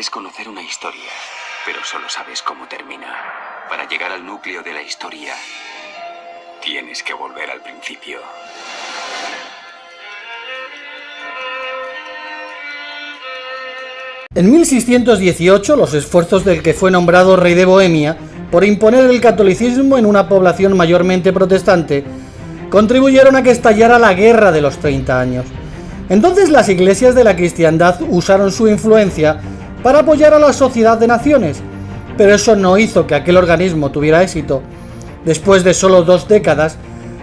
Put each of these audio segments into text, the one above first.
Crees conocer una historia, pero solo sabes cómo termina. Para llegar al núcleo de la historia, tienes que volver al principio. En 1618, los esfuerzos del que fue nombrado rey de Bohemia por imponer el catolicismo en una población mayormente protestante contribuyeron a que estallara la Guerra de los 30 años. Entonces las iglesias de la cristiandad usaron su influencia para apoyar a la Sociedad de Naciones, pero eso no hizo que aquel organismo tuviera éxito. Después de solo 2 décadas,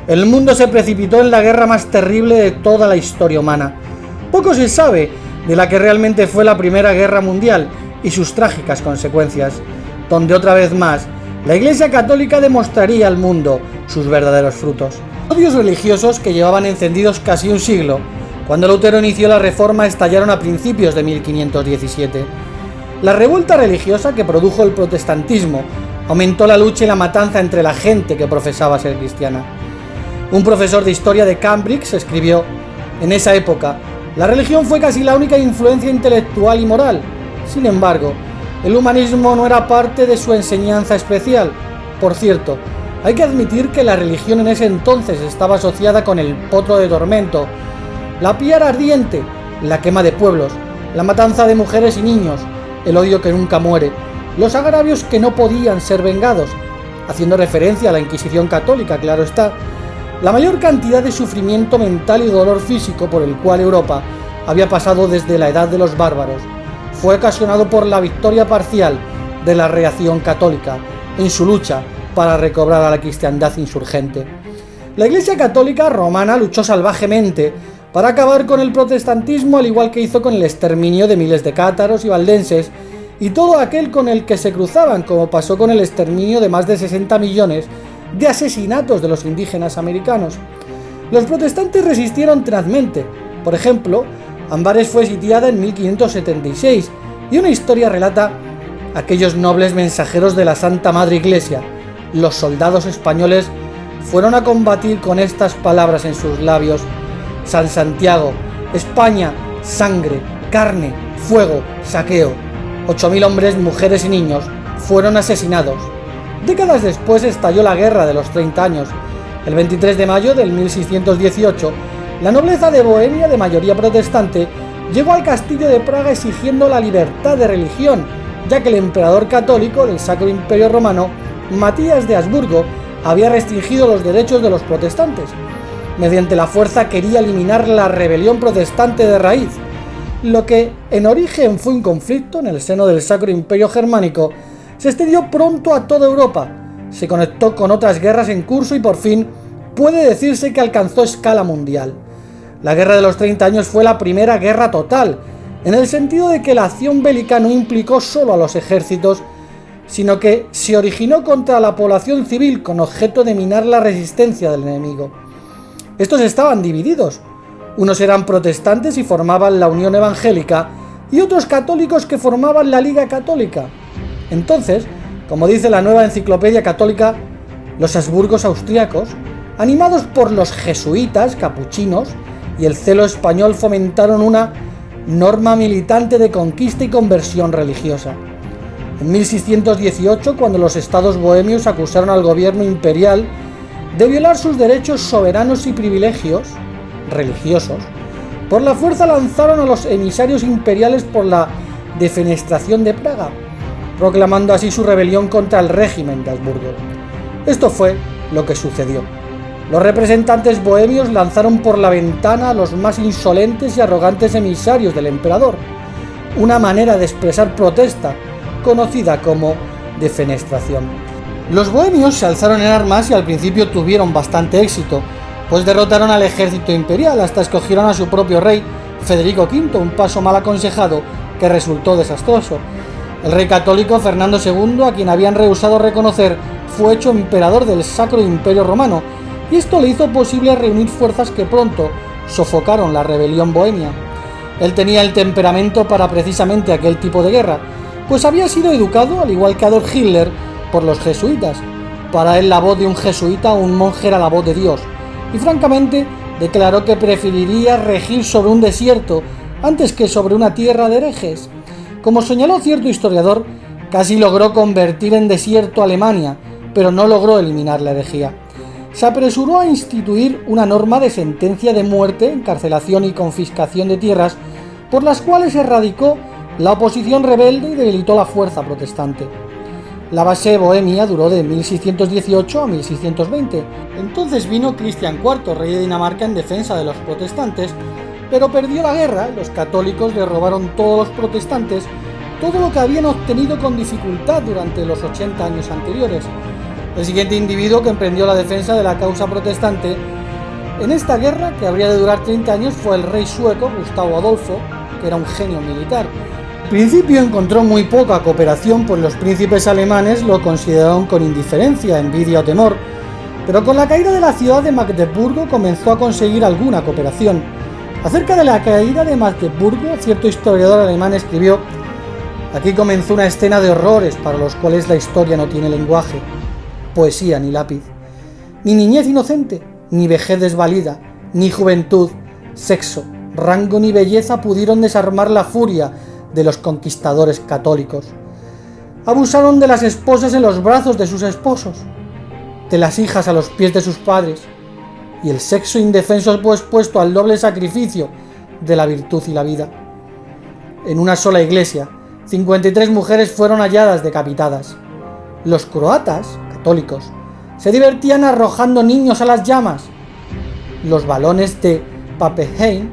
el mundo se precipitó en la guerra más terrible de toda la historia humana. Poco se sabe de la que realmente fue la Primera Guerra Mundial y sus trágicas consecuencias, donde otra vez más la Iglesia Católica demostraría al mundo sus verdaderos frutos. Odios religiosos que llevaban encendidos casi un siglo, cuando Lutero inició la Reforma, estallaron a principios de 1517. La revuelta religiosa que produjo el protestantismo aumentó la lucha y la matanza entre la gente que profesaba ser cristiana. Un profesor de historia de Cambridge escribió: en esa época, la religión fue casi la única influencia intelectual y moral. Sin embargo, el humanismo no era parte de su enseñanza especial. Por cierto, hay que admitir que la religión en ese entonces estaba asociada con el potro de tormento, la piara ardiente, la quema de pueblos, la matanza de mujeres y niños, el odio que nunca muere, los agravios que no podían ser vengados, haciendo referencia a la Inquisición católica, claro está, la mayor cantidad de sufrimiento mental y dolor físico por el cual Europa había pasado desde la edad de los bárbaros, fue ocasionado por la victoria parcial de la reacción católica en su lucha para recobrar a la cristiandad insurgente. La Iglesia Católica Romana luchó salvajemente para acabar con el protestantismo, al igual que hizo con el exterminio de miles de cátaros y valdenses y todo aquel con el que se cruzaban, como pasó con el exterminio de más de 60 millones de asesinatos de los indígenas americanos. Los protestantes resistieron tenazmente. Por ejemplo, Ambares fue sitiada en 1576 y una historia relata aquellos nobles mensajeros de la Santa Madre Iglesia. Los soldados españoles fueron a combatir con estas palabras en sus labios: San Santiago, España, sangre, carne, fuego, saqueo. 8.000 hombres, mujeres y niños fueron asesinados. Décadas después estalló la Guerra de los 30 años. El 23 de mayo del 1618, la nobleza de Bohemia, de mayoría protestante, llegó al castillo de Praga exigiendo la libertad de religión, ya que el emperador católico del Sacro Imperio Romano, Matías de Habsburgo, había restringido los derechos de los protestantes. Mediante la fuerza quería eliminar la rebelión protestante de raíz. Lo que en origen fue un conflicto en el seno del Sacro Imperio Germánico, se extendió pronto a toda Europa, se conectó con otras guerras en curso y por fin puede decirse que alcanzó escala mundial. La Guerra de los 30 años fue la primera guerra total, en el sentido de que la acción bélica no implicó solo a los ejércitos, sino que se originó contra la población civil con objeto de minar la resistencia del enemigo. Estos estaban divididos. Unos eran protestantes y formaban la Unión Evangélica, y otros católicos que formaban la Liga Católica. Entonces, como dice la Nueva Enciclopedia Católica, los Habsburgos austriacos, animados por los jesuitas capuchinos y el celo español, fomentaron una norma militante de conquista y conversión religiosa. En 1618, cuando los estados bohemios acusaron al gobierno imperial de violar sus derechos soberanos y privilegios religiosos, por la fuerza lanzaron a los emisarios imperiales por la defenestración de Praga, proclamando así su rebelión contra el régimen de Habsburgo. Esto fue lo que sucedió. Los representantes bohemios lanzaron por la ventana a los más insolentes y arrogantes emisarios del emperador, una manera de expresar protesta conocida como defenestración. Los bohemios se alzaron en armas y al principio tuvieron bastante éxito, pues derrotaron al ejército imperial hasta escogieron a su propio rey, Federico V, un paso mal aconsejado que resultó desastroso. El rey católico Fernando II, a quien habían rehusado reconocer, fue hecho emperador del Sacro Imperio Romano, y esto le hizo posible reunir fuerzas que pronto sofocaron la rebelión bohemia. Él tenía el temperamento para precisamente aquel tipo de guerra, pues había sido educado, al igual que Adolf Hitler, por los jesuitas. Para él la voz de un jesuita o un monje era la voz de Dios, y francamente declaró que preferiría regir sobre un desierto antes que sobre una tierra de herejes. Como señaló cierto historiador, casi logró convertir en desierto a Alemania, pero no logró eliminar la herejía. Se apresuró a instituir una norma de sentencia de muerte, encarcelación y confiscación de tierras, por las cuales erradicó la oposición rebelde y debilitó la fuerza protestante. La base bohemia duró de 1618 a 1620. Entonces vino Cristian IV, rey de Dinamarca, en defensa de los protestantes, pero perdió la guerra. Los católicos le robaron todos los protestantes todo lo que habían obtenido con dificultad durante los 80 años anteriores. El siguiente individuo que emprendió la defensa de la causa protestante en esta guerra, que habría de durar 30 años, fue el rey sueco Gustavo Adolfo, que era un genio militar. Al principio encontró muy poca cooperación, pues los príncipes alemanes lo consideraron con indiferencia, envidia o temor, pero con la caída de la ciudad de Magdeburgo comenzó a conseguir alguna cooperación. Acerca de la caída de Magdeburgo, cierto historiador alemán escribió: aquí comenzó una escena de horrores para los cuales la historia no tiene lenguaje, poesía ni lápiz. Ni niñez inocente, ni vejez desvalida, ni juventud, sexo, rango ni belleza pudieron desarmar la furia de los conquistadores católicos. Abusaron de las esposas en los brazos de sus esposos, de las hijas a los pies de sus padres, y el sexo indefenso fue expuesto al doble sacrificio de la virtud y la vida. En una sola iglesia, 53 mujeres fueron halladas decapitadas. Los croatas, católicos, se divertían arrojando niños a las llamas. Los balones de Pappenheim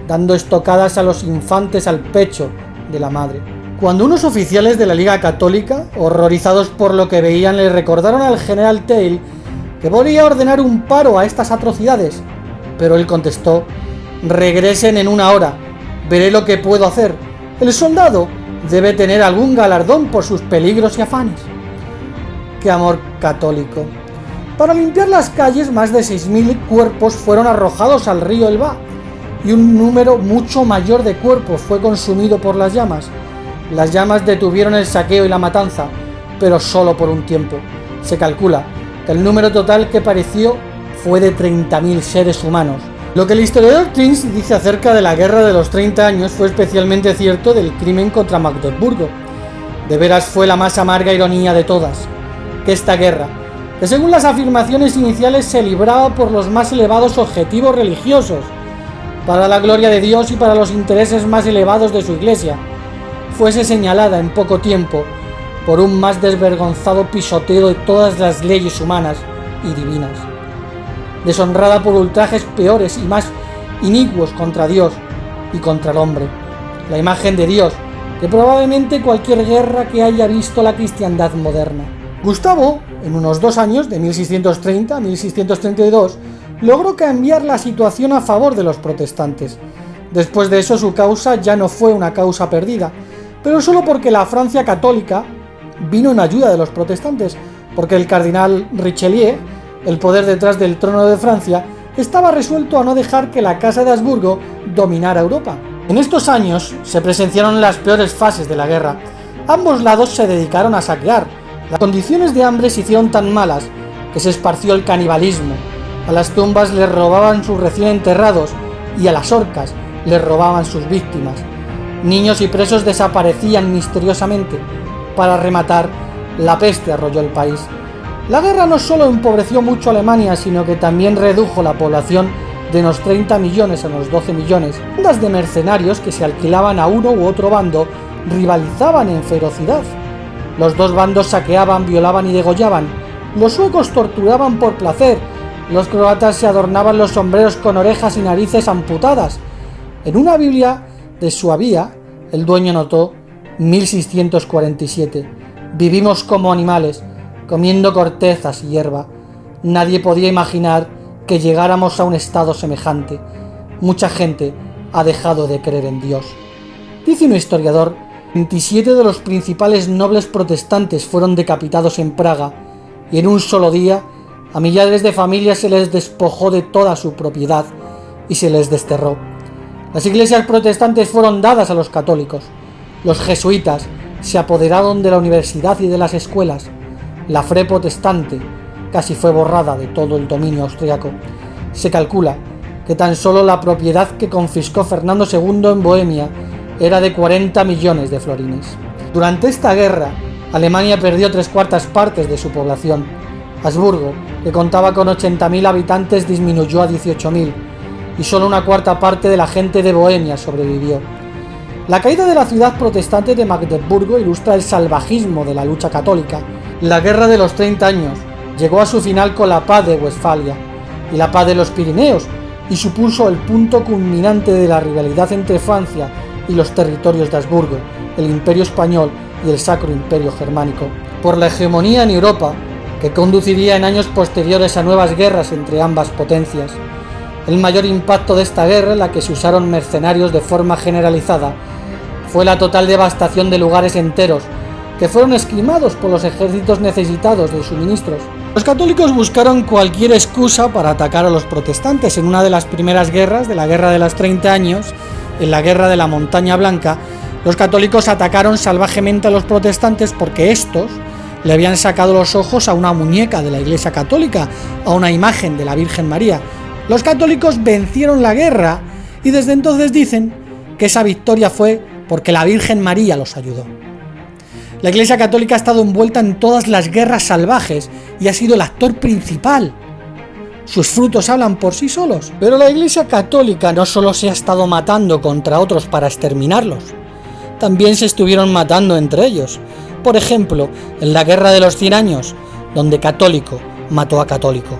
dando estocadas a los infantes al pecho de la madre. Cuando unos oficiales de la Liga Católica, horrorizados por lo que veían, le recordaron al general Teil que podría ordenar un paro a estas atrocidades, pero él contestó: regresen en una hora, veré lo que puedo hacer. El soldado debe tener algún galardón por sus peligros y afanes. ¡Qué amor católico! Para limpiar las calles, más de 6.000 cuerpos fueron arrojados al río Elba, y un número mucho mayor de cuerpos fue consumido por las llamas. Las llamas detuvieron el saqueo y la matanza, pero solo por un tiempo. Se calcula que el número total que pereció fue de 30.000 seres humanos. Lo que el historiador Trins dice acerca de la Guerra de los 30 años fue especialmente cierto del crimen contra Magdeburgo. De veras fue la más amarga ironía de todas, que esta guerra, que según las afirmaciones iniciales se libraba por los más elevados objetivos religiosos, para la gloria de Dios y para los intereses más elevados de su iglesia, fuese señalada en poco tiempo por un más desvergonzado pisoteo de todas las leyes humanas y divinas, deshonrada por ultrajes peores y más inicuos contra Dios y contra el hombre, la imagen de Dios, que probablemente cualquier guerra que haya visto la cristiandad moderna. Gustavo, en unos 2 años, de 1630 a 1632, logró cambiar la situación a favor de los protestantes. Después de eso, su causa ya no fue una causa perdida, pero solo porque la Francia católica vino en ayuda de los protestantes, porque el cardenal Richelieu, el poder detrás del trono de Francia, estaba resuelto a no dejar que la Casa de Habsburgo dominara Europa. En estos años se presenciaron las peores fases de la guerra. Ambos lados se dedicaron a saquear. Las condiciones de hambre se hicieron tan malas que se esparció el canibalismo. A las tumbas les robaban sus recién enterrados y a las orcas les robaban sus víctimas. Niños y presos desaparecían misteriosamente. Para rematar, la peste arrolló el país. La guerra no solo empobreció mucho a Alemania, sino que también redujo la población de unos 30 millones a unos 12 millones. Bandas de mercenarios que se alquilaban a uno u otro bando rivalizaban en ferocidad. Los dos bandos saqueaban, violaban y degollaban. Los suecos torturaban por placer. Los croatas se adornaban los sombreros con orejas y narices amputadas. En una Biblia de Suabia, el dueño notó 1647. Vivimos como animales, comiendo cortezas y hierba. Nadie podía imaginar que llegáramos a un estado semejante. Mucha gente ha dejado de creer en Dios. Dice un historiador, 27 de los principales nobles protestantes fueron decapitados en Praga, y en un solo día a millares de familias se les despojó de toda su propiedad y se les desterró. Las iglesias protestantes fueron dadas a los católicos. Los jesuitas se apoderaron de la universidad y de las escuelas. La fe protestante casi fue borrada de todo el dominio austriaco. Se calcula que tan solo la propiedad que confiscó Fernando II en Bohemia era de 40 millones de florines. Durante esta guerra, Alemania perdió 3/4 partes de su población. Habsburgo, que contaba con 80.000 habitantes, disminuyó a 18.000, y solo 1/4 parte de la gente de Bohemia sobrevivió. La caída de la ciudad protestante de Magdeburgo ilustra el salvajismo de la lucha católica. La Guerra de los 30 años llegó a su final con la Paz de Westfalia y la Paz de los Pirineos, y supuso el punto culminante de la rivalidad entre Francia y los territorios de Habsburgo, el Imperio Español y el Sacro Imperio Germánico, por la hegemonía en Europa, que conduciría en años posteriores a nuevas guerras entre ambas potencias. El mayor impacto de esta guerra, en la que se usaron mercenarios de forma generalizada, fue la total devastación de lugares enteros, que fueron esquimados por los ejércitos necesitados de suministros. Los católicos buscaron cualquier excusa para atacar a los protestantes. En una de las primeras guerras, de la Guerra de los 30 años, en la Guerra de la Montaña Blanca, los católicos atacaron salvajemente a los protestantes porque estos le habían sacado los ojos a una muñeca de la Iglesia Católica, a una imagen de la Virgen María. Los católicos vencieron la guerra y desde entonces dicen que esa victoria fue porque la Virgen María los ayudó. La Iglesia Católica ha estado envuelta en todas las guerras salvajes y ha sido el actor principal. Sus frutos hablan por sí solos. Pero la Iglesia Católica no solo se ha estado matando contra otros para exterminarlos, también se estuvieron matando entre ellos. Por ejemplo, en la Guerra de los 100 años, donde católico mató a católico.